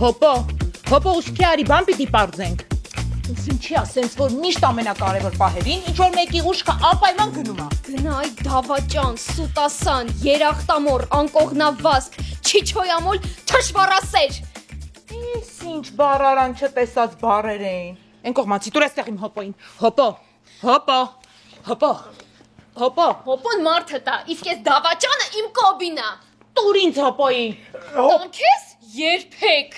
Հոպո ուշքի արի բան պիտի պարզենք։ Ինչի ասենց որ միշտ ամենակարևոր պահերին ինչ որ մեկի ուշքը անպայման գնում է։ Գնայ դավաճան, սուտասան, երախտամոր, անկողնավազք, չիչոյամոլ, թշվառասեր։ Ես ինչ բառարան չտեսած բառեր էին։ Են կողմանցի տուր էստեղ իմ հոպոին։ Հոպոն մարդը տա, իսկ ես դավաճանը իմ կոբինա։ Տուր ինձ հոպոին։ Տանքես երբեք։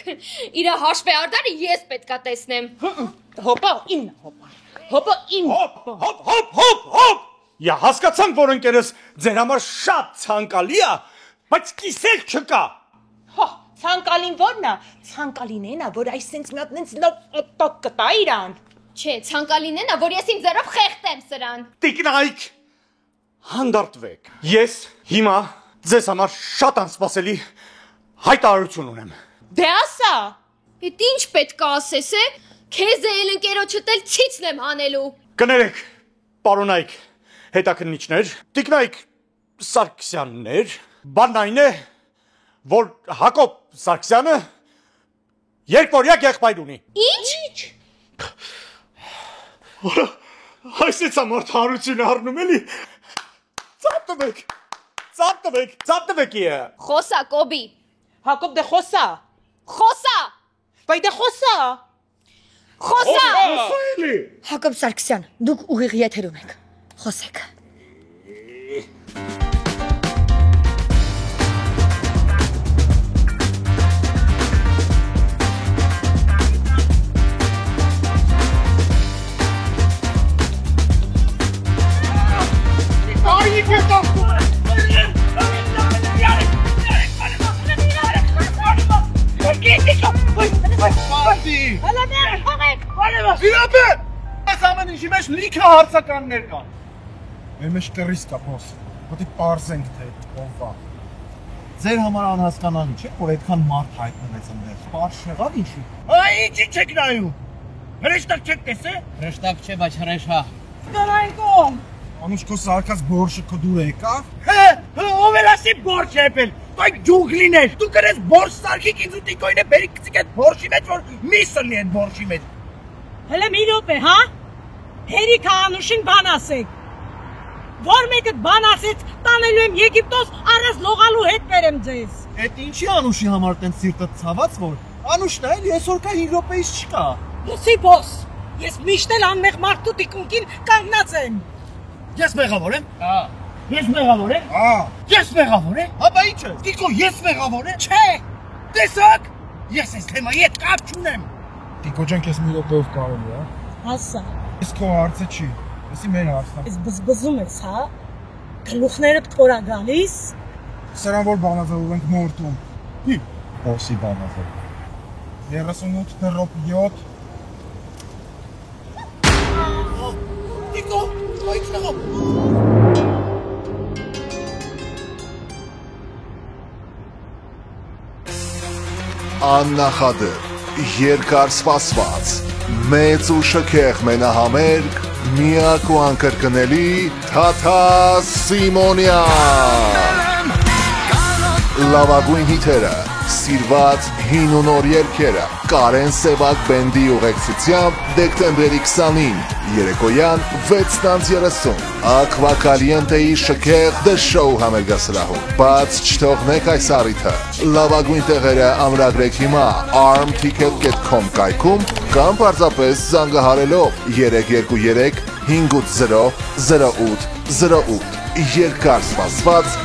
Իրա հաշվե արդարը ես պետքա տեսնեմ։ Հոպո իմն հոպո իմ Հոպ Յա հասկացանք որ ընկերս ձեր համար շատ ցանկալի է բայց կիսել չկա ցանկալին ո՞րն է ցանկալին էնա որ այսինքն մի հատ նենց լավ օտոկ կտա իրան Չէ ցանկալին էնա որ ես իմ ձեռով խեղտեմ սրան Տիկնայք հանդարտվեք ես հիմա ձեզ համար շատ անսպասելի հայտարարություն ունեմ Դե ասա Էդ ինչ պետք է ասես է Քեզ էլ ընկերոջդ էլ ցիցն եմ հանելու Կներեք պարոնայք հետաքննիչներ Տիկնայք Սարգսյաններ բանն այն է որ Հակոբ Սարգսյանը երկօրյա եղբայր ունի Ինչ Այսից ամորդ հարություն առնում էլի Ծապտվեք Խոսա կոբի Հակոբ դե խոսա Վայ դե խոսա Հակոբ Սարգսյան, դուք ուղիղ եթերում եք, խոսեք Այս ամեն ինչի մեջ լիքը հարցականներ կան Մեր մեջ կռիս կա բոս Պետք է պարզենք թե ով է Ձեր համար անհասկանալի չէ որ այդքան մարդ հայտնվեց այնտեղ Պարզ եղավ ինչի Ինչի չեք նայում Հրեշտակ չեք տեսե Հրեշտակ չէ բայց հրեշա Գնայքոմ Անուշ քո սարկած բորշը քո դուր եկավ Ով էր ասի բորշ եփել Այդ ջունգլիներ Դու կրես բորշ սարքիկ ինձ ու տիկոյն է բերի կցիկ այդ բորշի մեջ որ միսը լինի այդ բորշի մեջ Հələ մի րոպե, հա? Հերիք Անուշին բան ասեք։ Որ մեկը բան ասեց, տանելու եմ Եգիպտոս, առանց լողալու հետ բերեմ ձեզ։ Էդ ինչի Անուշի համար տենց սիրտը ցաված որ Անուշն էլ այսօր կա 5 րոպեից չկա Լսի բոս, ես միշտ էլ անմեղ մարդու տիկունքին կանգնած եմ։ Ես մեղավոր եմ Հա Ես մեղավոր եմ Ես մեղավոր եմ Հապա ի՞նչ է Տիկո ես մեղավոր եմ Չէ, Տեսակ Ես այս թեմայի հետ կապ չունեմ Տիկո ջան քեզ մի րոպեով կարելի է հասա։ Ես քո հարցը չի Եսի մեր հարցն Ես բզբզում ես, հա? Գլուխներդ քորա գալիս։ Սրան որ բանազով ենք մորտում Բոսի բանազով 38.7 Տիկո Այդ նղով Աննախադեպ, երկար սպասված, մեծ ու շքեղ մենահամերգ, միակ ու անկրկնելի Թաթա Սիմոնյան Լավագույն հիթերը, սիրված հին ու նոր երգերը, Կարեն Սևակ բենդի ուղեկցությամբ դեկտեմբերի 20-ին, երեկոյան 6:30, Ակվա Կալիենտեի շքեղ The Show համերգասրահում, բաց չթողնեք այս առիթը, լավագույն տեղերը ամրագրեք հիմա armticket.com կայքում կամ պարզապես զանգահարելով 323 580 0808 երկար սպասված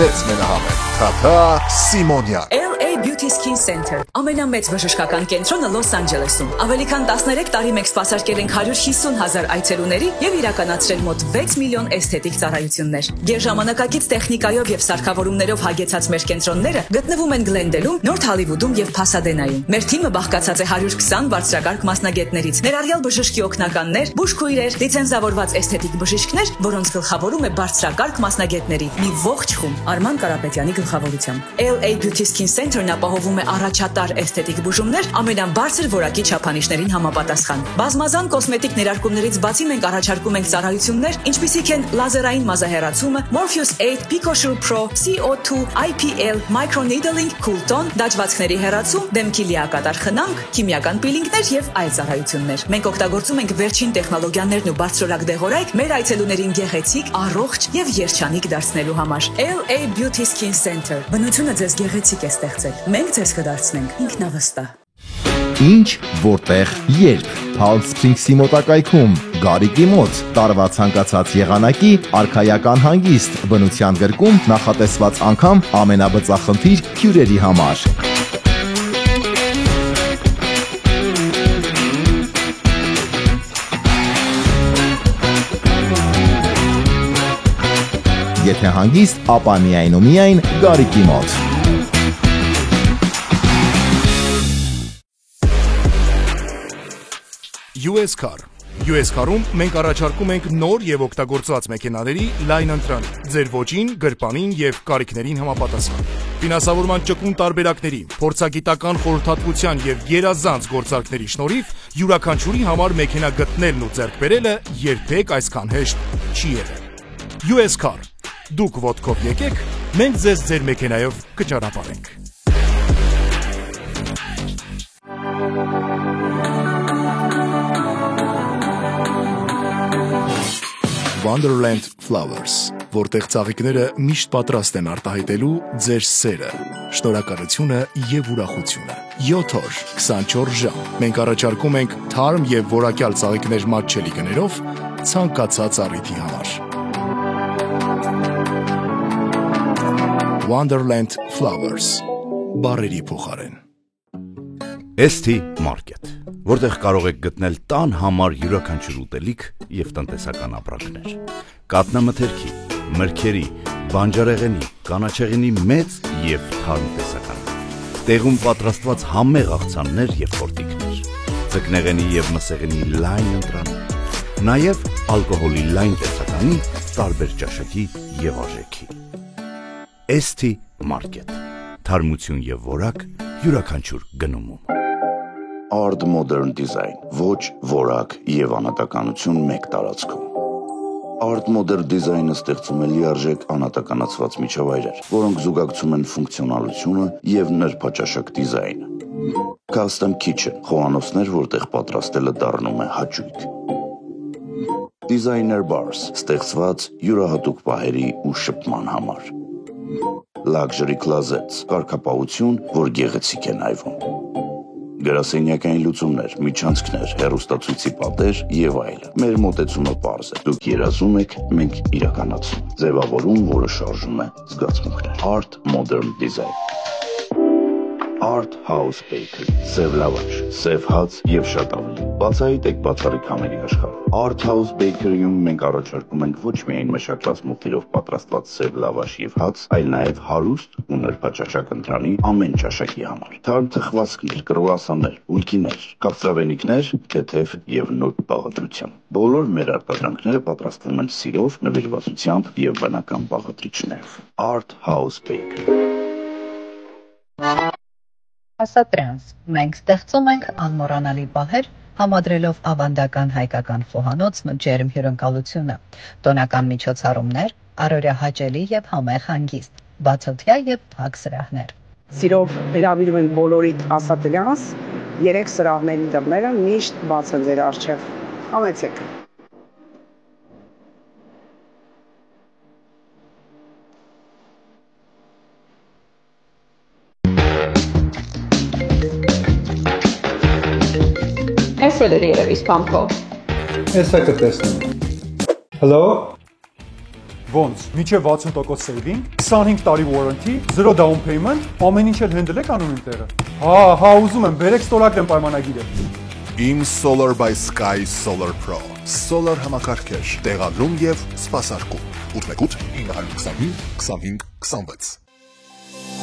մեծ մենահամերգ Թաթա Սիմոնյան LA Beauty Skin Center ամենամեծ բժշկական կենտրոնը Լոս Անջելեսում ավելի քան 13 տարի մեկ սպասարկել ենք 150,000 այցելուների եւ իրականացրել մոտ 6 միլիոն էսթետիկ ծառայություններ գերժամանակակից տեխնիկայով եւ սարքավորումներով հագեցած մեր կենտրոնները գտնվում են Գլենդելում, Նորթ Հոլիվուդում եւ Փասադենայում մեր թիմը բաղկացած է 120 բարձրակարգ մասնագետներից ներառյալ բժշկի օգնականներ, բուժքույրեր, լիցենզավորված էսթետիկ բժիշկներ, որոնց գլխավորում է բարձրակարգ մասնագետների մի ողջ խումբ Արման Կարապետյանի գլխավորությամբ LA Beauty Skin Center Center-ն ապահովում է առաջատար էսթետիկ բուժումներ ամենաբարձր որակի չափանիշներին համապատասխան։ Բազմազան կոսմետիկ ներարկումներից բացի մենք առաջարկում ենք ծառայություններ, ինչպիսիք են լազերային մազահեռացումը, Morpheus 8, PicoSure Pro, CO2, IPL, microneedling, Cooltone, դաջվածքների հեռացում, դեմքի լիակատար խնամք, քիմիական պիլինգներ եւ այլ ծառայություններ։ Մենք օգտագործում ենք վերջին տեխնոլոգիաներն ու բարձրորակ դեղորայք մեր այցելուներին գեղեցիկ, առողջ եւ երջանիկ դարձնելու համար։ LA Beauty Skin Center։ Բնությունը ձեզ գեղեցիկ է ստեղծել։ Մենք ձեզ կդարձնենք ինքնավստահ։ Ինչ, որտեղ, երբ Palm Springs-ի մոտակայքում, Գարիկի մոտ, տարվա ցանկացած եղանակի, արքայական հանգիստ, բնության գրկում նախատեսված անգամ ամենաբծախնդիր հյուրերի համար։ Եթե հանգիստ, ապա միայն ու միայն Գարիկի մոտ։ US Car US Car-ում մենք առաջարկում ենք նոր եւ օգտագործված մեքենաների լայն ընտրան, ձեր ոճին, գրպանին եւ կարիքներին համապատասխան։ Ֆինանսավորման ճկուն տարբերակների, փորձագիտական խորհրդատվության եւ երազանց գործարքների շնորհիվ յուրաքանչյուրի համար մեքենա գտնելն ու ձեռք բերելը երբեք այսքան հեշտ չի եղել։ US Car Դուք ոտքով եկեք, մենք ձեզ ձեր մեքենայով կճանապարհենք։ Wonderland Flowers, որտեղ ծաղիկները միշտ պատրաստ են արտահայտելու ձեր սերը, շնորհակալությունը եւ ուրախությունը։ 7 օր, 24 ժամ։ Մենք առաջարկում ենք թարմ եւ որակյալ ծաղիկներ մատչելի գներով ցանկացած առիթի համար։ Wonderland Flowers, բարերի փոխարեն։ ST Market, որտեղ կարող եք գտնել տան համար յուրաքանչյուր ուտելիք եւ տնտեսական ապրանքներ։ Կատնամթերքի, մրգերի, բանջարեղենի, կանաչեղենի մեծ եւ թարմ տեսական։ Տեղում պատրաստված համեղ աղցաններ եւ խորտիկներ։ Ձկնեղենի եւ մսեղենի լայն ընտրանիշ։ Նաեւ ալկոհոլի լայն տեսականի տարբեր ճաշակի եւ արժեքի։ ST Market, թարմություն եւ որակ յուրաքանչյուր գնումում։ Art Modern Design, ոչ, որակ եւ անհատականություն մեկ տարածքում։ Art Modern Design-ը ստեղծում է լիարժեք անհատականացված միջավայրեր, որոնք զուգակցում են ֆունկցիոնալությունը եւ նրբաճաշակ դիզայնը։ Custom Kitchen, խոհանոցներ, որտեղ պատրաստելը դառնում է հաճույք։ Designer Bars, ստեղծված յուրահատուկ պահերի ու շփման համար։ Luxury Closets, կարգապահություն, որ գեղեցիկ է նայվում։ Գրասենյակային լուծումներ, միջանցքներ, հեռուստացույցի պատեր եւ այլն։ Մեր մոտեցումը պարզ է։ Դուք երազում եք, մենք իրականացնում։ Ձևավորում, որը շարժում է զգացմունքներ։ Art Modern Design։ Art House Bakery, սև լավաշ, սև հաց եւ շատ ավելի։ Բացահայտ եք բացառիկ համերի աշխարհում։ Art House Bakery-ում մենք առաջարկում ենք ոչ միայն մշակված մուտքերով պատրաստված սև լավաշ եւ հաց, այլ նաեւ հարուստ ու նրբաճաշակ ընտրանի ամեն ճաշակի համար։ Թարմ թխվածքներ, կրուասաններ, ուլկիներ, կապսավենիքներ, թեթև եւ նոտ բաղադրությամբ։ Բոլոր մեր արտադրանքները պատրաստվում են սիրով, նվիրվածությամբ եւ բնական բաղադրիչներով։ Art House Bakery։ Ասատրանս, մենք ստեղծում ենք անմոռանալի պահեր, համադրելով ավանդական հայկական խոհանոց ջերմ հյուրընկալությունը, տոնական միջոցառումներ, առօրյա հաճելի եւ համեղ հանգիստ, բացօթյա եւ փակ սրահներ։ Սիրով վերաբերում ենք բոլորիդ ասատրանս, 3 սրահների դռները միշտ բաց են ձեր առջև։ Համեցեք։ Երևիս պամքով։ Ես այդ տեսնում։ Hello։ Ոնց, միջև 60% saving, 25 տարի warranty, 0 down payment, ամեն ինչ էլ handle եք անում իմ տեղը։ Հա, ուզում եմ, բերեք ստորագրեմ պայմանագիրը։ Իմ Solar by Sky Solar Pro, Solar համակարգեր, տեղադրում եւ սպասարկում։ 818 925 25 26։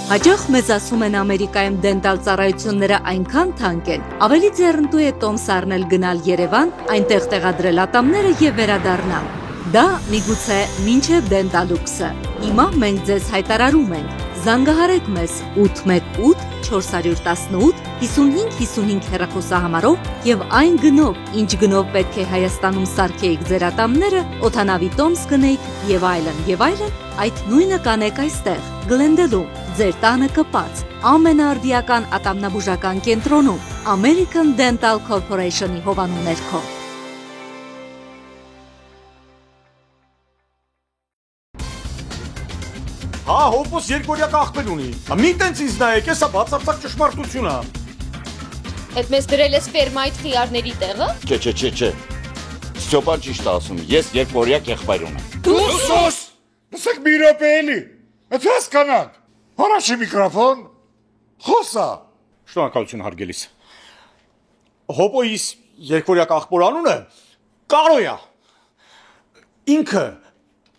Հաճախ մեզ ասում են Ամերիկայում դենտալ ծառայությունները այնքան թանկ են, ավելի ձեռնտու է տոմս առնել գնալ Երևան, այնտեղ տեղադրել ատամները եւ վերադառնալ։ Դա միգուցե մինչև դենտալուքսը։ Հիմա մենք ձեզ հայտարարում ենք, Զանգահարեք մեզ 818 418 5555 հեռախոսահամարով եւ այն գնով, ինչ գնով պետք է Հայաստանում սարքեիք ձեր ատամները, օդանավի տոմս գնեիք եւ այլն, այդ նույնը կանեք այստեղ, Գլենդելում, ձեր տանը կպած, ամենաարդիական ատամնաբուժական կենտրոնում, American Dental Corporation-ի հովանու ներքո։ Հա, հոպոս երկորյակ աղբեր ունի։ Մի տենց ինձ նայեք, էսա բացարձակ ճշմարտություն է։ Այդ մեզ դրել ես ֆերմայիդ խիարների տեղը։ Չէ։ Ստյոպան ճիշտ ասում, ես երկորյակ եղբայր ունեմ։ Դու սոս։ Լսեք մի րոպե էլի։ Այդ հասկանանք։ Առաջի միկրոֆոն։ Խոսա։ Շնորհակալություն հարգելիս։ Հոպոյիս երկորյակ աղբոր անունը Կարոյա։ Ինքը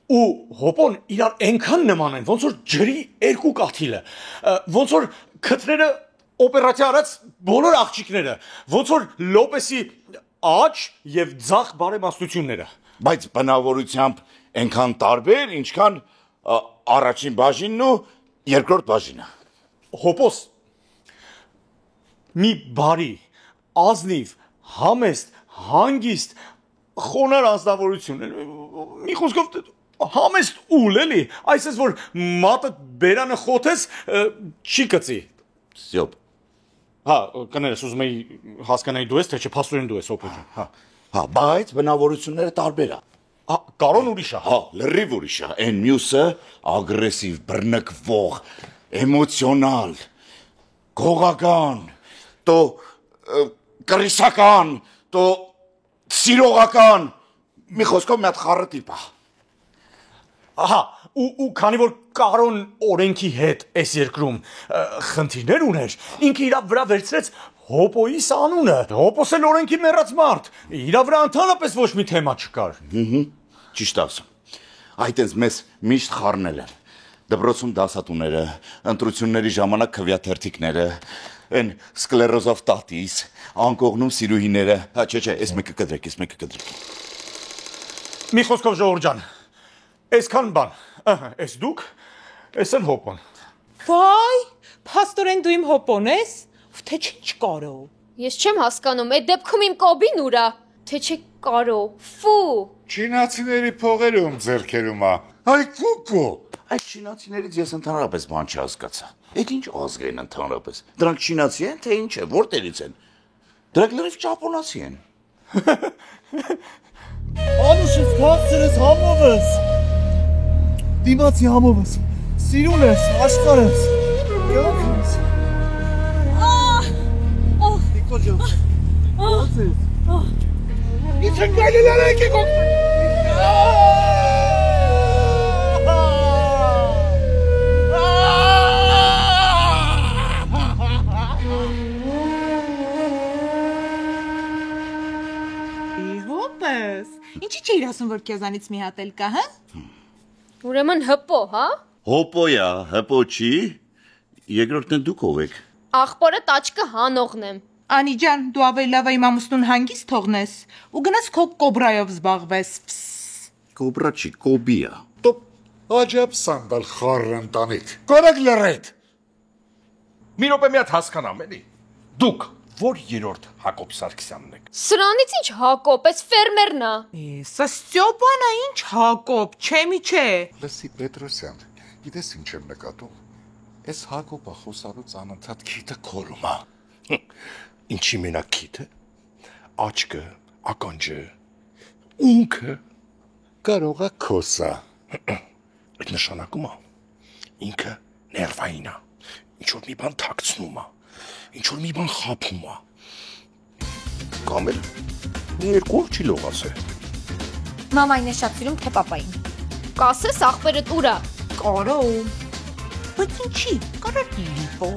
ու հոպոն իրար այնքան նման են, ոնց որ ջրի երկու կաթիլը, ոնց որ քթները օպերացիա արած բոլոր աղջիկները, ոնց որ Լոպեսի աջ եւ ձախ բարեմաստությունները։ Բայց բնավորությամբ այնքան տարբեր, ինչքան առաջին բաժինն ու երկրորդ բաժինը։ Հոպոս մի բարի, ազնիվ, համեստ, հանգիստ, խոնար անձնավորություն, մի խոսքով համեստ ուլ էլի, այսպես որ մատը բերանը խոթես չի կծի։ Սյոպ։ Հա, կներես, ուզում էի հասկանայի դու ես, թե չէ փաստորեն դու ես հոպոջը։ Հա, բայց բնավորությունները տարբեր է։ Հա, Կարոն ուրիշ է։ Հա, լրիվ ուրիշ է։ Այն մյուսը ագրեսիվ, բռնկվող, էմոցիոնալ, գողական, տո կրիսական, տո սիրողական, մի խոսքով մի հատ խառը տիպ է։ Ահա, ու քանի որ Կարոն օրենքի հետ այս երկրում խնդիրներ ուներ, ինքը իր վրա վերցրեց Հոպոյիս անունը։ Հոպոս էլ օրենքի մեռած մարդ, իր վրա ընդհանրապես ոչ մի թեմա չկար։ Ճիշտ ասում։ Այդ էս մեզ միշտ խառնել են։ Դպրոցում դասատուները, ընտրությունների ժամանակ քվեաթերթիկները, այն սկլերոզով տատիս, անկողնում սիրուհիները։ Հա, չէ, այս մեկը կդրեք։ Մի խոսքով ժողովուրդ ջան, այսքան բան, այս դուք, այս էլ հոպոն։ Վայ, փաստորեն դու իմ հոպոն ես, թե ինչ կարո։ Ես չեմ հասկանում, այդ դեպքում իմ կոբին ուրա, թե չէ կարո, ֆու։ Չինացիների փողերում ձերքերում է։ Այ կուկո։ Այդ չինացիներից ես ընդհանրապես բան չհասկացա։ Այդ ինչ ազգ են ընդհանրապես։ Դրանք չինացի են, թե ինչ է, որտեղից են։ Դրանք լրիվ ճապոնացի են։ Անուշս քաղցրես համովս։ Դիմացի համովս։ Սիրուն ես, աշխարհս։ Գնաս։ Նիկո ջան։ Ո՞նց ես։ Ինչ կայլել արեք եք։ Ինչի՞ չէիր ասում, որ քեզանից մի հատ էլ կա, հա? Ուրեմն հպո, հա? Հոպոյա, հպո չի։ Երկրորդն դուք ով եք։ Աղբորը տաճկը հանողն եմ։ Անի ջան, դու ավելի լավ է իմ ամուսնուն հանգիստ թողնես ու գնաս քո կոբրայով զբաղվես։ Կոբրա չի, կոբիա։ Տոպ, աջապ սանդալ խառը ընտանիք։ Կորակ լրետ։ Մի րոպե մի հատ հասկանամ, էլի։ Դուք որ երրորդ Հակոբ Սարգսյանն եք։ Սրանից ինչ Հակոբ, էս ֆերմերն է։ Սա Ստյոպանա ինչ Հակոբ, չէ։ Լսի Պետրոսյան, գիտես ինչ եմ նկատում։ Այս Հակոբը խոսալուց անընդհատ քիթը քորում է։ Ինչի մենակ քիթը, աչքը, ականջը, ունքը կարող է քոսա։ Այդ նշանակում է ինքը ներվային է, ինչ որ մի բան թաքցնում է, ինչ որ մի բան խաբում է։ Կամ էլ մի երկու օր չի լողացել։ Մամային է շատ սիրում, թե պապային։ Կասես աղբերդ ուրա։ Կարո։ Բայց ինչի, կարա լիպո։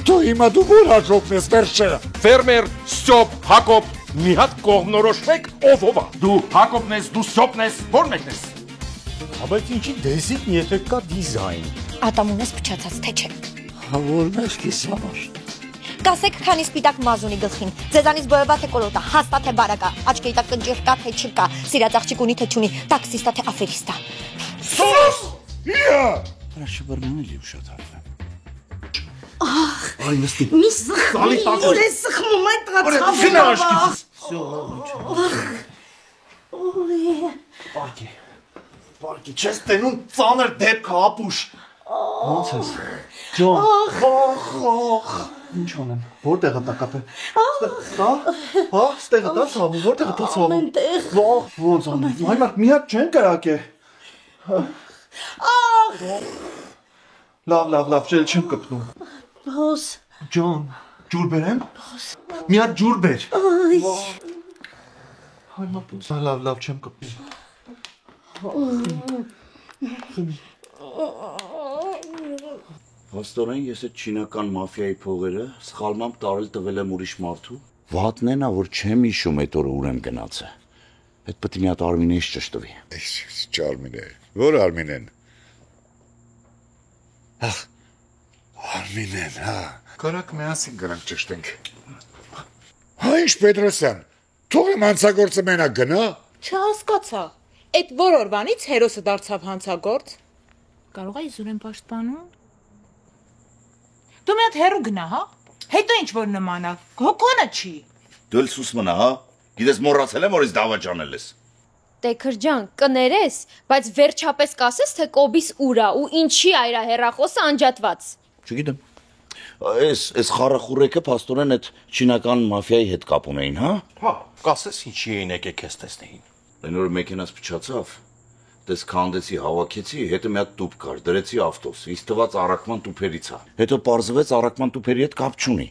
Դու հիմա դու որ Հակոբն ես վերջերը։ Ֆերմեր, Ստյոպ, Հակոբ, մի հատ կողմնորոշվեք ով է։ Դու Հակոբն ես, դու Ստյոպն ես, ո՞րն եք ես։ Բայց ինչի դեզիգն եթե կա դիզայն։ Ատամուն ես փչացած, թե չէ։ Որն ես կիսամար։ Կասեք, քանի սպիտակ մազունի գլխին։ Ձեզանից բոյովա թե կոլոտա, հաստա թե բարակա, աչքի տակ կնճիռ կա թե չկա, սիրած աղջիկ ունի թե չունի, տաքսիստա թե աֆերիստա։ Սոս! Իա! Хорошо, բռնելի ուշաթարվում։ Ահ, Այ նստի։ մի սխմի, ուր է սխմում այդ Պարկի, չես տենում ծանր դեպքը ապուշ։ Ոնց ես։ Ջոն։ Ինչ անեմ, որտեղ է տակապը։ Հա, ստեղը դա ցավում, որտեղ է դա ցավում։ Ամենտեղ։ Ոնց անեմ, այ մարդ մի հատ չեն կրակե։ Լավ, ջել չեմ կպնում։ Բոս։ Ջոն, ջուր բերեմ։ Մի հատ ջուր բեր։ Այ մապուս, լավ, չեմ կպնում։ Փաստորեն ես այդ չինական մաֆիայի փողերը սխալմամբ տարել տվել եմ ուրիշ մարդու։ Վատն է, որ չեմ հիշում այդ օրը ուր եմ գնացել։ Այդ պետք է մի հատ Արմինեից ճշտվի։ Չարմին է։ Որ Արմինեն։ Ահ, Արմինեն, հա։ Կարակ միասին գնանք ճշտենք։ Հա, ինչ Պետրոսյան, թող եմ հանցագործը մենակ գնա։ Չհասկացա։ Այդ որ օրվանից հերոսը դարձավ հանցագործ։ Կարող է իզուր են պաշտպանում։ Դու մի հատ հեռու գնա, հա։ Հետո ինչ որ նմանա։ Հոգոնը չի։ Դու էլ սուս մնա, հա։ Գիտես մոռացել եմ, որ ես դավաճանել ես։ Տեքր ջան, կներես, բայց վերջապես կասես, թե Կոբիս ուր է ու ինչի այրա հեռախոսը անջատված։ Չգիտեմ։ Այս խառախուրեկը փաստորեն այդ չինական մաֆիայի հետ կապ ունեին, հա։ Հա, կասես ինչի էին եկել քեզ տեսնեին։ Այն օրը մեքենաս փչացավ։ Դες քանդեցի, հավաքեցի, հետո մի հատ տուփ կար, դրեցի ավտոս։ Ինձ թվաց առաքման տուփերից է։ Հետո պարզվեց առաքման տուփերի հետ կապ չունի։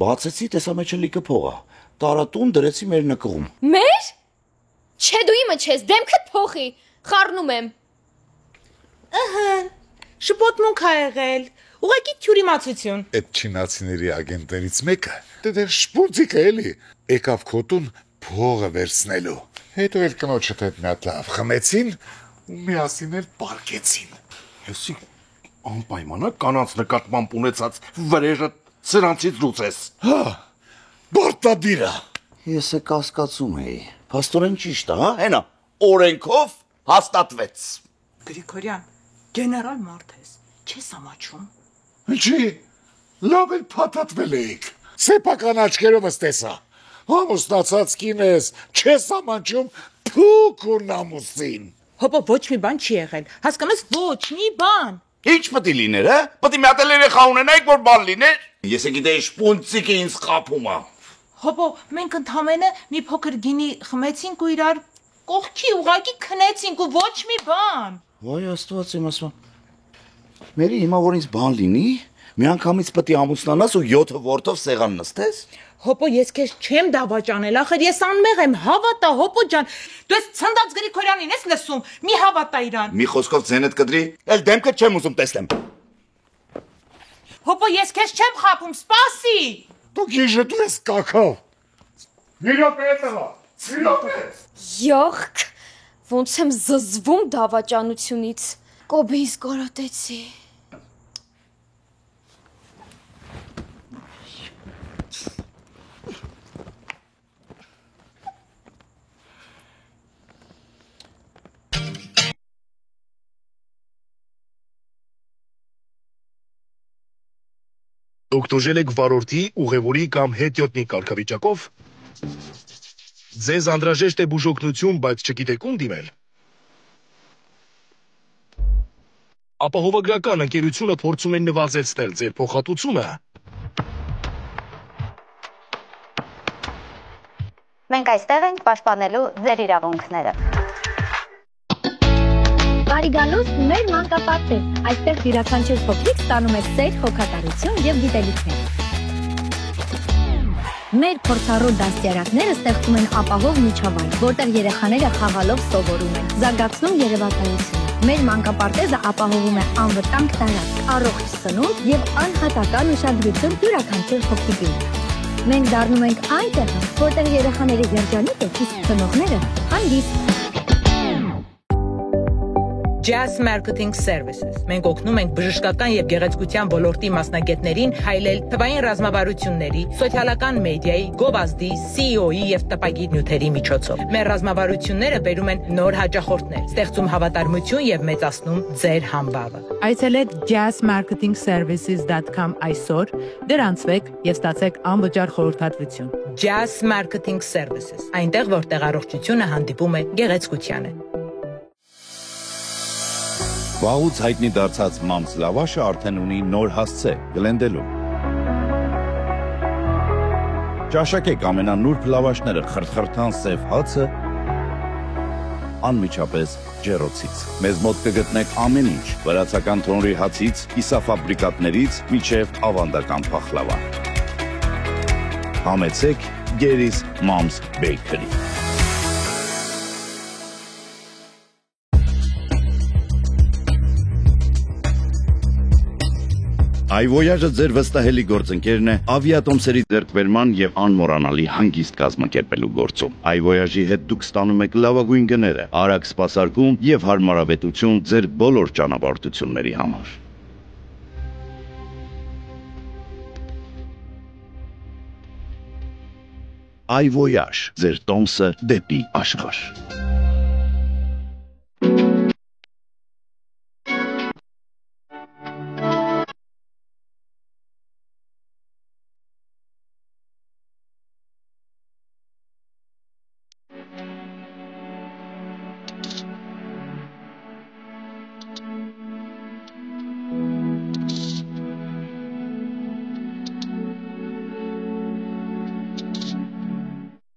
Բացեցի, տեսա մեջը լիքը փող է։ Տարատուն դրեցի մեր նկղում։ Մեր? Չէ դու իմը չես, դեմքդ փոխի, խառնում եմ։ Ահա, շփոթմունք ա եղել, ուղղակի թյուրիմացություն։ Այդ չինացիների ագենտներից մեկը, դե շպուրձիկը էլի, եկավ քոտուն փողը վերցնելու։ Հետո էլ կնոջդ հետ մի հատ լավ խմեցին ու միասին էլ պարկեցին։ Եսի անպայմանակ կանանց նկատմամբ ունեցած վրեժը սրանցից լուծես։ Հա, բարտադիրա։ Ես է կասկածում էի։ Փաստորեն ճիշտ է, հա, հենա, օրենքով հաստատվեց։ Գրիգորյան, գեներալ մարդ ես, չես ամաչում։ Ինչի, լավ էլ փաթաթվել էիք, սեպական աչքերովս տեսա, համոստացած կին ես, չես ամանչում փուք ու նամուսին։ Հոպո ոչ մի բան չի եղել, հասկանես ոչ մի բան։ Ինչ պետք է լիներ, հա, պետք է մի հատ էլ երեխա ունենայիք, որ բան լիներ։ Ես գիտեի շպունցիկը ինձ խափում է։ Հոպո, մենք ընդամենը մի փոքր գինի խմեցինք ու իրար կողքի ուղակի քնեցինք ու ոչ մի բան։ Վայ աստված եմ ասում։ Մերի հիմա որ ինձ բան լինի, միանգամից պետք է ամուսնանաս ու 7 որդով սեղան նստես։ Հոպո, ես քեզ չեմ դավաճանել, ախր ես անմեղ եմ, հավատա, հոպո ջան։ Դու ես ցնդած Գրիգորյանին ես լսում, մի հավատա իրան։ Մի խոսքով ձենդ կդրի, էլ դեմքը չեմ ուզում տեսնեմ։ Հոպո, ես քեզ չեմ խաբում, սպասի։ Դու գիժը դու ես կակավ։ Միրոպե հետևա, միրոպե։ Յոխք, ոնց եմ զզվում դավաճանությունից։ Կոբիս կարոտեցի։ Օգտոժել եք վարորդի, ուղևորի կամ հետիոտնի կարգավիճակով։ Ձեզ անհրաժեշտ է բուժօգնություն, բայց չգիտեք ում դիմել։ Ապահովագրական ընկերությունը փորձում են նվազեցնել ձեր փոխհատուցումը։ Մենք այստեղ ենք պաշտպանելու ձեր իրավունքները։ Բարի գալուս մեր մանկապարտեզ։ Այստեղ յուրաքանչյուր փոքրիկ ստանում է սեր, հոգատարություն եւ գիտելիքներ։ Մեր փորձառու դաստիարակները ստեղծում են ապահով միջավայր, որտեղ երեխաները խաղալով սովորում են, զարգացնում երևակայությունը։ Մեր մանկապարտեզը ապահովում է անվտանգ տարածք, առողջ սնունդ եւ անհատական ուշադրություն յուրաքանչյուր փոքրիկին։ Մենք դառնում ենք այն տեղը, որտեղ երեխաները երջանիկ են, իսկ ծնողները հանգիստ։ Jazz Marketing Services։ Մենք օգնում ենք բժշկական եւ գեղեցկության ոլորտի մասնագետներին հայլել թվային ռազմավարությունների, սոցիալական մեդիայի, գովազդի, CEO-ի եւ տպագիր նյութերի միջոցով։ Մեր ռազմավարությունները բերում են նոր հաճախորդներ, ստեղծում հավատարմություն եւ մեծացնում ձեր համբավը։ Այցելեք jazzmarketingservices.com այսօր, գրանցվեք եւ ստացեք անվճար խորհրդատվություն։ Jazz Marketing Services, այնտեղ որտեղ առողջությունը հանդիպում է գեղեցկությանը։ Վաղուց հայտնի դարձած մամս լավաշը արդեն ունի նոր հասցե՝ Գլենդելում։ Ճաշակեք ամենանուրբ լավաշները խրթխրթան սև հացը անմիջապես ջեռոցից։ Մեզ մոտ կգտնեք ամեն ինչ՝ վրացական թոնրի հացից, կիսաֆաբրիկատներից մինչև ավանդական փախլավա։ Համեցեք Gary's Mom's Bakery։ iVoyage-ը ձեր վստահելի գործընկերն է ավիատոմսերի ձեռքբերման եւ անմոռանալի հանգիստ կազմակերպելու գործում։ iVoyage-ի հետ դուք ստանում եք լավագույն գները, արագ սպասարկում եւ հարմարավետություն ձեր բոլոր ճանապարհորդությունների համար։ iVoyage, ձեր տոմսը դեպի աշխարհ։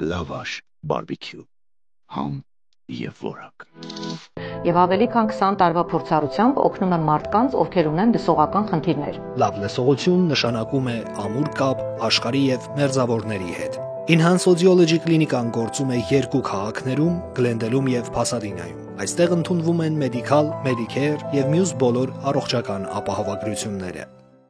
Լավաշ, բարբիքյու, համ եւ որակ։ Եվ ավելի քան 20 տարվա փորձառությամբ օգնում է մարդկանց, ովքեր ունեն լսողական խնդիրներ։ Լավ լսողություն նշանակում է ամուր կապ աշխարհի եւ մերձավորների հետ։ Enhance Audiology կլինիկան գործում է 2 քաղաքներում՝ Գլենդելում եւ Փասադինայում։ Այստեղ ընդունվում են մեդիկալ, մեդիկեյր եւ մյուս բոլոր առողջական ապահովագրությունները։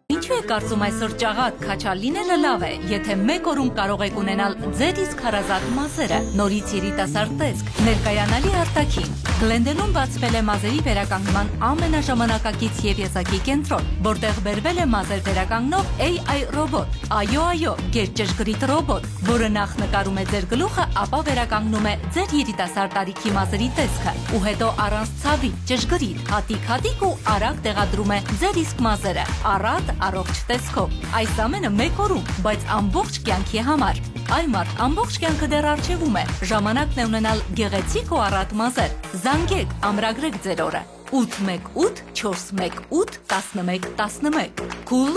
Ինչու է կարծում այսօր ճաղատ քաչալ լինելը լավ է, եթե մեկ օրում կարող եք ունենալ ձեր իսկ հարազատ մազերը, նորից երիտասարդ տեսք, ներկայանալի արտաքին։ Գլենդելում բացվել է մազերի վերականգնման ամենաժամանակակից եւ եզակի կենտրոն, որտեղ բերվել է մազեր վերականգնող AI ռոբոտ, այո, գերճշգրիտ ռոբոտ, որը նախ նկարում է ձեր գլուխը, ապա վերականգնում է ձեր երիտասարդ տարիքի մազերի տեսքը, ու հետո առանց ցավի, ճշգրիտ, հատիկ ու արագ տեղադրում է ձեր իսկ մազերը, առատ առողջ տեսքով։ Այս ամենը մեկ օրում, բայց ամբողջ կյանքի համար։ Այ մարդ, ամբողջ կյանքը դեռ առջևում է։ Ժամանակն է ունենալ գեղեցիկ ու առատ մազեր։ Զանգեք, ամրագրեք ձեր օրը։ 818-418-1111 Cool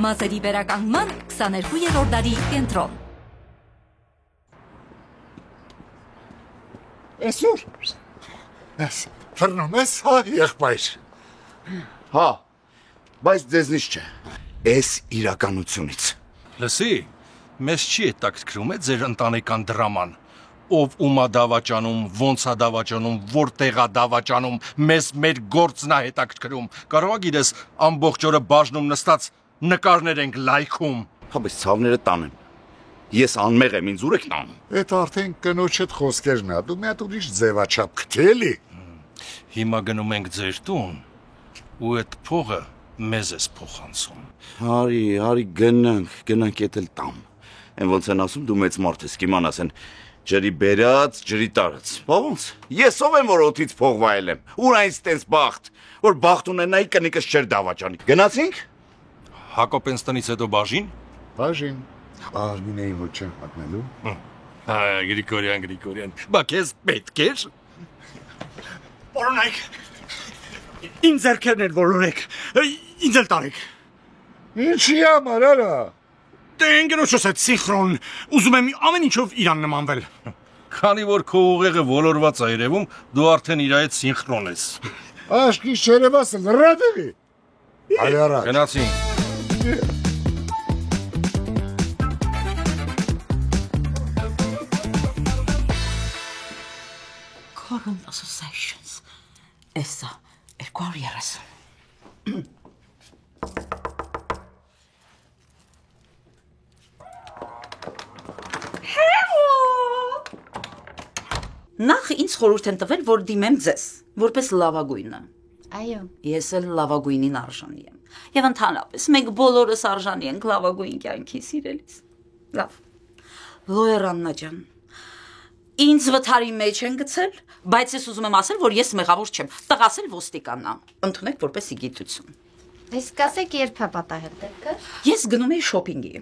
մազերի վերականգնման 22-րդ դարի կենտրոն։ Այսօր Ֆերնոն ես հա եղբայր։ Հա, բայց ձեզնից չէ, էս իրականությունից։ Լսի, մեզ չի հետաքրքրում է ձեր ընտանեկան դրաման, ով ումա դավաճանում, ոնց է դավաճանում, որտեղ է դավաճանում, մեզ մեր գործն է հետաքրքրում։ Կարող է գիտես ամբողջ օրը բաժնում նստած նկարներ ենք լայքում։ Հա, բայց ցավները տանեմ։ Ես անմեղ եմ, ինձ ուր եք տանում։ Այդ արդեն կնոջդ խոսքերն է, դու մի հատ ուրիշ ձևաչափ գտելի։ Հիմա գնում ենք ձեր տուն, ու այդ փողը մեզ ես փոխանցում։ Հարի, գնանք եթել տամ։ Են ոնց են ասում, դու մեծ մարդ ես, կիմանաս են ջրի բերած, ջրի տարած։ Բա ոնց, ես ով եմ, որ օդից փող վայելեմ, ուր այնց տենց բախտ, որ բախտ ունենայի կնիկս չեր դավաճանի։ Գնացինք։ Հակոբենց տնից հետո բաժին։ Բաժին, Արմինեի ոչ եմ մտնելու։ Հա, Գրիգորյան, բա քեզ պետք էր։ Պարոնայք, ինձ ձեռքերն էլ որորեք, ինձ էլ տարեք։ Ինչի համար, արա։ Դե ընկերոջս հետ սինխրոն, ուզում եմ ամեն ինչով իրան նմանվել։ Քանի որ քո ուղեղը ոլորված է երևում, դու արդեն իր հետ սինխրոն ես։ Աշկի շերևասը լրադեղի։ Այ առաջ։ Գնացին։ Current Associations, ESA, 230։ Նախ ինձ խորհուրդ են տվել, որ դիմեմ ձեզ, որպես լավագույնը։ Այո։ Ես էլ լավագույնին արժանի եմ։ Եվ ընդհանրապես մենք բոլորս արժանի ենք լավագույն կյանքի, սիրելիս։ Լավ։ Լոյերաննա ջան։ Ինձ վթարի մեջ են գցել, բայց ես ուզում եմ ասել, որ ես մեղավոր չեմ։ Տղաս էլ ոստիկանն է։ Ընդունեք որպես գիտություն։ Իսկ ասեք երբ է պատահել դեպքը։ Ես գնում էի շոփինգի։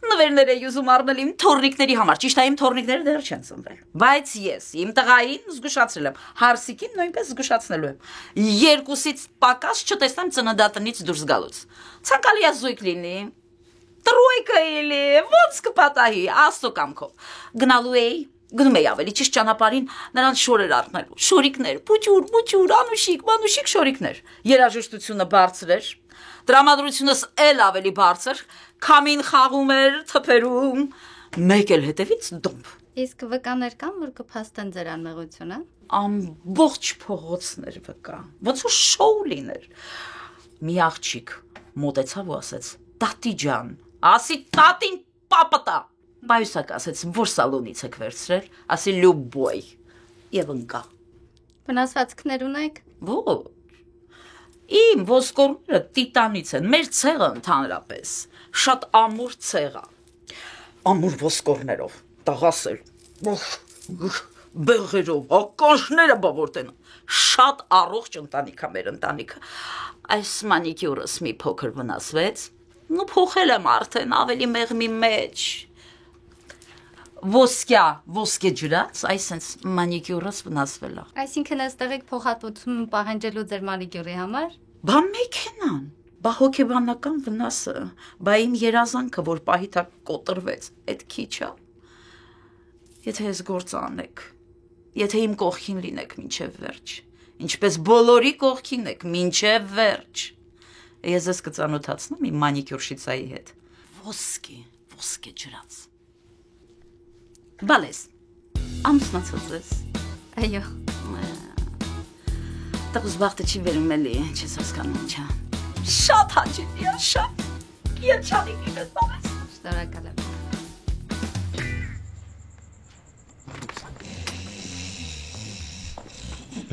Նվերներ էի ուզում առնել իմ թոռնիկների համար, ճիշտ է, իմ թոռնիկները դեռ չեն ծնվել։ Բայց ես իմ տղային զգուշացրել եմ, հարսիկին նույնպես զգուշացնելու եմ։ Երկուսից պակաս չտեսնեմ ծննդատնից դուրս գալուց։ Ցանկալի է զույգ լինի։ Տրոյկա էլի, ոնց կպատահի, աստծո կամքով։ Գնալու էի, գնում էի ավելի ճիշտ ճանապարհին նրանց շորեր առնելու։ Շորիկներ, բուջուր, անուշիկ շորիկներ։ Երաժշտությունը բարձր էր։ Տրամադրությունս էլ ավելի բարձր, քամին խաղում էր թփերում, մեկ էլ հետևից դումբ։ Իսկ վկաներ կան, որ կփաստեն ձեր անմեղությունը։ Ամբողջ փողոցներ վկա, ոնց որ շոու լիներ։ Մի աղջիկ մոտեցավ ու ասեց. «Տատի ջան», ասի տատին պապտա։ Բայուսակ ասեց, որ սալոնից եք վերցրել, ասի լյուբոյ, եւ ընկա։ Վնասվածքներ ունեք։ Ոչ։ Իմ ոսկորները տիտանից են, մեր ցեղը ընդհանրապես շատ ամուր ցեղ է։ Ամուր ոսկորներով, տաղասեր, բեղերով, ականջները բավորդեն։ Շատ առողջ ընտանիք է մեր ընտանիքը։ Այս մանիկյուրս մի փոքր վնասվեց, ու փոխել եմ արդեն ավելի մեղմի մեջ։ Ոսկե ջրած, այսենց մանիկյուրս վնասվել է։ Այսինքն այստեղ եք փոխհատուցում պահանջելու ձեր մանիկյուրի համար։ Բա մեքենան, բա հոգեբանական վնասը, բա իմ երազանքը, որ պահի տակ կոտրվեց, այդ քիչ է։ Եթե ես գործ անեք, եթե իմ կողքին լինեք մինչև վերջ, ինչպես բոլորի կողքին եք մինչև վերջ, ես ես կծանոթացնեմ իմ մանիկյուրշիցայի հետ։ Ոսկե ջրած։ Բալես, ամուսնացած ես։ Այո։ Տղուս բախտը չի վերում էլի, չես հասկանում ինչա։ Շատ հաճելի է, շատ։ Երջանիկ իմ ես բալես։ Շնորհակալ եմ։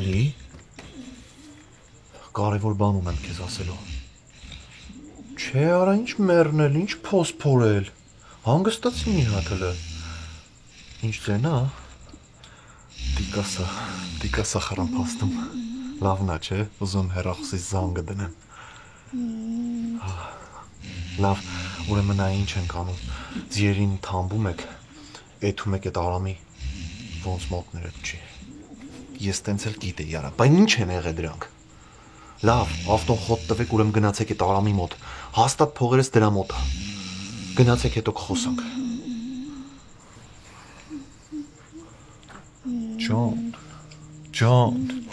Լի, կարևոր բան ունեմ քեզ ասելու։ Չէ, արա ինչ մեռնել, ինչ փոսփորել։ Հանգստացի մի հատ հլը։ Ինչ ձենա։ Դիկասա խրամփաստում։ Լավն է, չէ, ուզում հեռախոսից զանգը դնեմ։ Լավ, ուրեմն նա ինչ ենք անում։ Ձիերին թամբում եք, էթում եք այդ Արամի ոնց մոտները չի։ Ես տենց էլ գիտեի արա, բայց ինչ են եղել դրանք։ Լավ, ավտոն խոտ տվեք, ուրեմն գնացեք այդ Արամի մոտ։ Հաստատ փողերս դրա մոտ է։ Գնացեք հետո կխոսանք։ Ջան։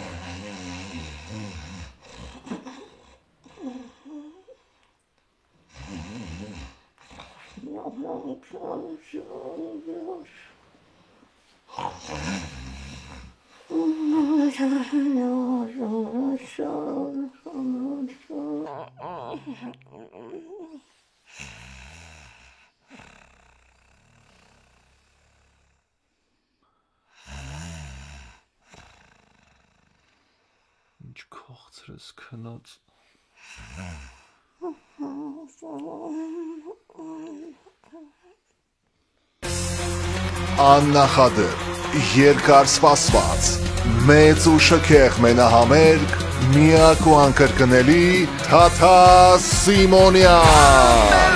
Ինչ քաղցր ես քնած։ Աննախադեպ, երկար սպասված, մեծ ու շքեղ մենահամերգ, միակ ու անկրկնելի Թաթա Սիմոնյան։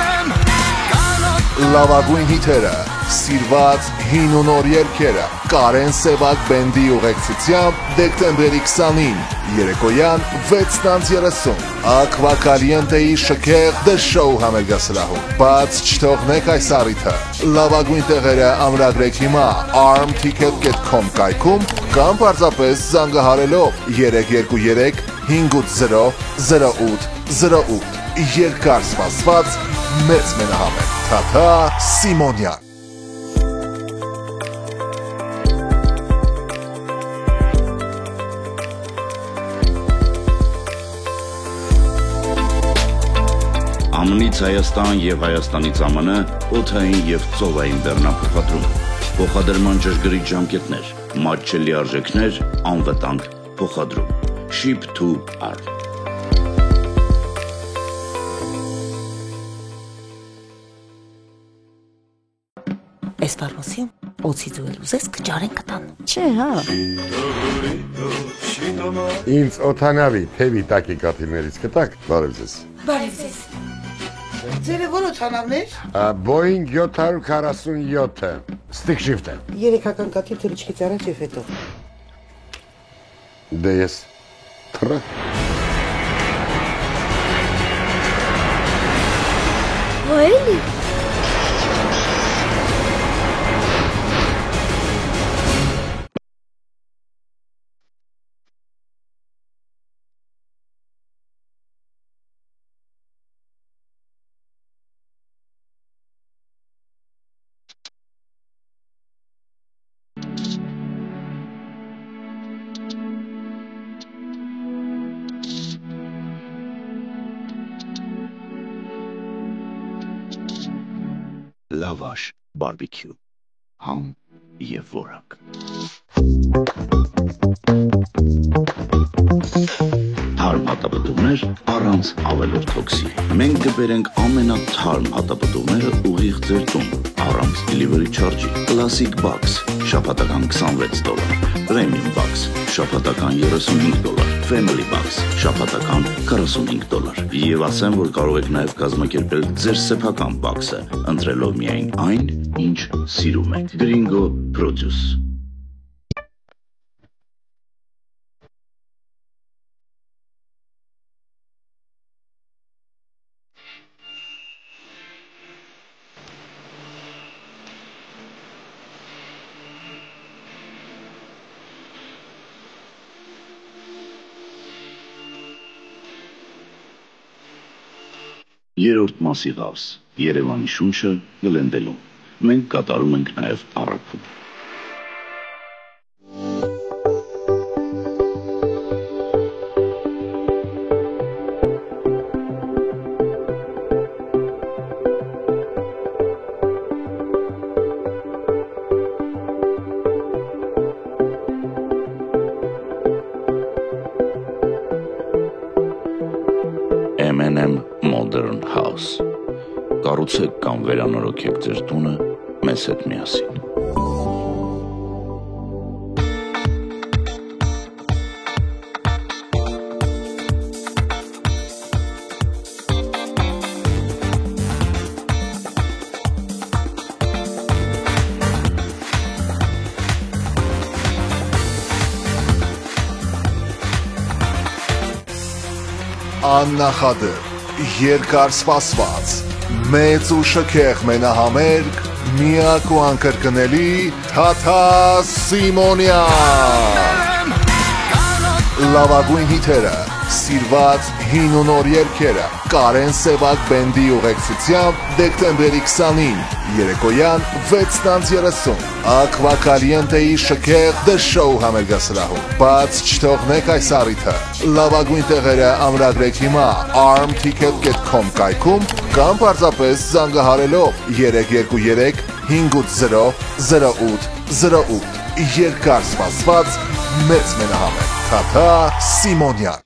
Լավագույն հիթերը, սիրված հին ու նոր երգերը, Կարեն Սևակ բենդի ուղեկցությամբ դեկտեմբերի 20-ին, երեկոյան 6:30, Ակվա Կալիենտեի շքեղ The Show համերգասրահում։ Բաց չթողնեք այս առիթը։ Լավագույն տեղերը ամրագրեք հիմա armticket.com կայքում կամ պարզապես զանգահարելով 323 580 0808։ Երկար սպասված մեծ մենահամերգ Թաթա Սիմոնյան։ ԱՄՆ-ից Հայաստան եւ Հայաստանից ԱՄՆ օդային եւ ծովային բեռնափոխադրում, փոխադրման ճշգրիտ ժամկետներ, մատչելի արժեքներ, անվտանգ փոխադրում։ Ship to R. Այս պարոսիում օծի ձուել ուզես կճարեն կտան։ Չէ, հա։ Ինձ օթանավի թևի տակի կաթիլներից կտակ, բարև ձեզ։ Բարև ձեզ։ Ձերը որ օթանավներ։ Boeing 747-ը, stick shift-ը։ Երեքական կաթիլ թռիչքից առաջ եւ հետո։ Դե ես թռա։ Ոելի։ Լավաշ, բարբիքյու, համ և որակ։ Թարմ հատապտուղներ առանց ավելորդ հոգսի։ Մենք կբերենք ամենաթարմ հատապտուղները ուղիղ ձեր տուն, առանց delivery charge-ի։ Classic Box, շաբաթական $26, Premium Box, շաբաթական $35, Family Box, շաբաթական $45։ Եվ ասեմ, որ կարող եք նաև կազմակերպել ձեր սեփական box-ը, ընտրելով միայն այն, ինչ սիրում եք։ Gringo Produce։ Երորդ մասի ղավս, Երևանի շունչը Գլենդելում։ Մենք կատարում ենք նաև առաքում։ M&M Modern House։ Կառուցեք կամ վերանորոգեք ձեր տունը մեզ հետ միասին։ Աննախադեպ, երկար սպասված, մեծ ու շքեղ մենահամերգ, միակ ու անկրկնելի Թաթա Սիմոնյան։ Լավագույն հիթերը, սիրված հին ու նոր երգերը, Կարեն Սևակ բենդի ուղեկցությամբ դեկտեմբերի 20-ին, երեկոյան 6:30, Ակվա Կալիենտեի շքեղ The Show համերգասրահում։ Բաց չթողնեք այս առիթը։ Լավագույն տեղերը ամրագրեք հիմա armticket.com կայքում կամ պարզապես զանգահարելով 323 580 0808։ Երկար սպասված մեծ մենահամերգ Թաթա Սիմոնյան։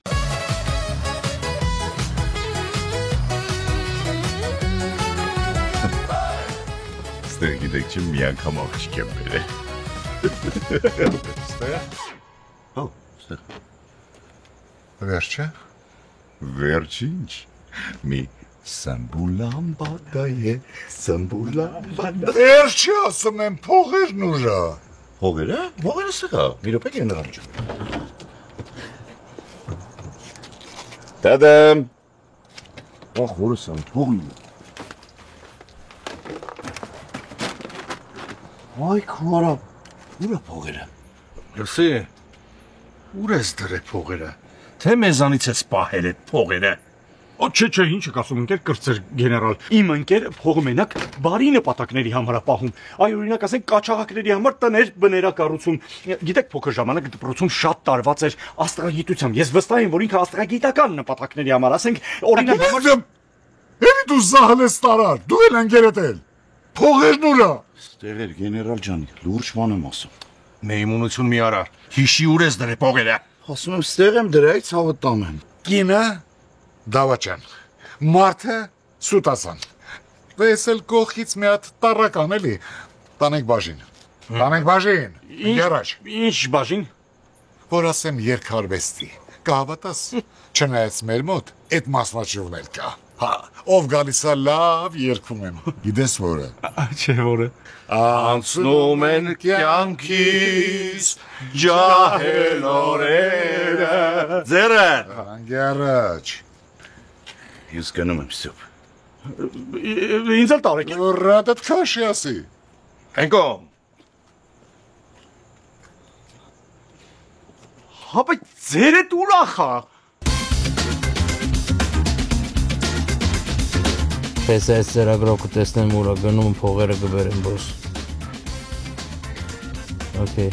Ստեղ գիտեք չի մի անգամ աղջիկ եմ բերել։ Ստեղ։ Հո, ստեղ։ Վերջը։ Վերջինչ։ Մի Սամբուլամբադա է, Սամբուլամբադա։ Վերջը ասում եմ փողերն ուրա։ Փողերը? Փողերը ստեղա։ Մի րոպե կենրանջում։ Տադամ։ Ախ, որս եմ, փողին։ Այ քուարա, ուր է փողերը։ Լսի, ուր ես դրե փողերը։ Թե մեզանից ես պահել այդ փողերը։ Չէ, ինչ եք ասում, ընկեր կրծեր գեներալ։ Իմ ընկերը փողը մենակ բարի նպատակների համար է պահում։ Այ օրինակ ասենք կաչաղակների համար տներ բներա կառուցում։ Գիտեք, փոքր ժամանակ դպրոցում շատ տարված էր աստղագիտությամբ։ Ես վստահ եմ, որ ինքը աստղագիտական նպատակների համար, ասենք, օրինակ Էլի դու զահլես տարար, դու էլ ընկերդ էլ։ Փողերն ուրա։ Ստեղ էր գեներալ ջան, լուրջ բան եմ ասում։ Մեյմունություն մի արա։ Հիշի ուր ես դրե փողերը։ Ասում եմ, ստեղ եմ դրայից հավը տանեմ։ Կինը դավաճան, մարդը սուտասան։ Ես էլ կողքից մի հատ տառական էլի, տանենք բաժին։ Տանենք բաժին, գերաջ։ Ինչ բաժին։ Որ ասեմ երկարվեստի, կհավատաս, չնայած մեր մոտ, այդ մասնաճյուղն էլ կա։ Հա, ով գալիս է լավ երկում եմ, գիտես որը։ Չէ որը։ Անցնում են կյանքիս ջահել օրերը։ Ձերը։ Անգարաջ։ Ես գնում եմ սուպ։ Ինձ էլ տարեք։ Ռադդ քաշի ասի։ Ընկոմ։ Հապա ձերը ուրախա։ Պես այս ծրագրով կտեսնեմ ուրա գնում փողերը գբերեմ բոս։ Okay.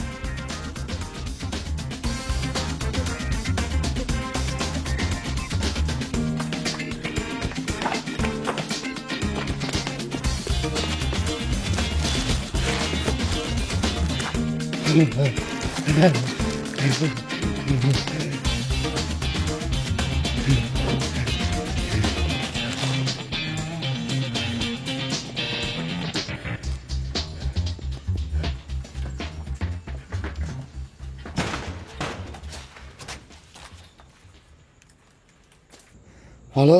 Հալո։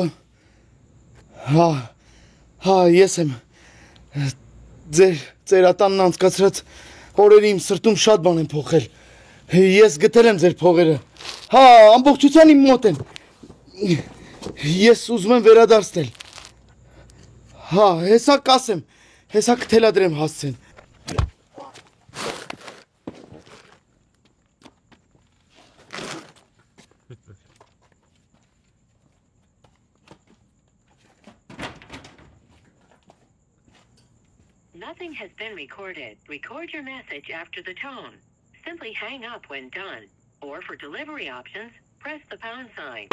Հա, ես եմ։ Ձեր ատանն անցկացրած օրերի իմ սրտում շատ բան են փոխել։ Ես գտել եմ ձեր փողերը։ Հա, ամբողջության իմ մոտ են։ Ես ուզում եմ վերադարձնել։ Հա, հեսա կասեմ, հեսա կթելադրեմ հասցեն։ Nothing has been recorded. Record your message after the tone. Simply hang up when done. Or for delivery options, press the pound sign.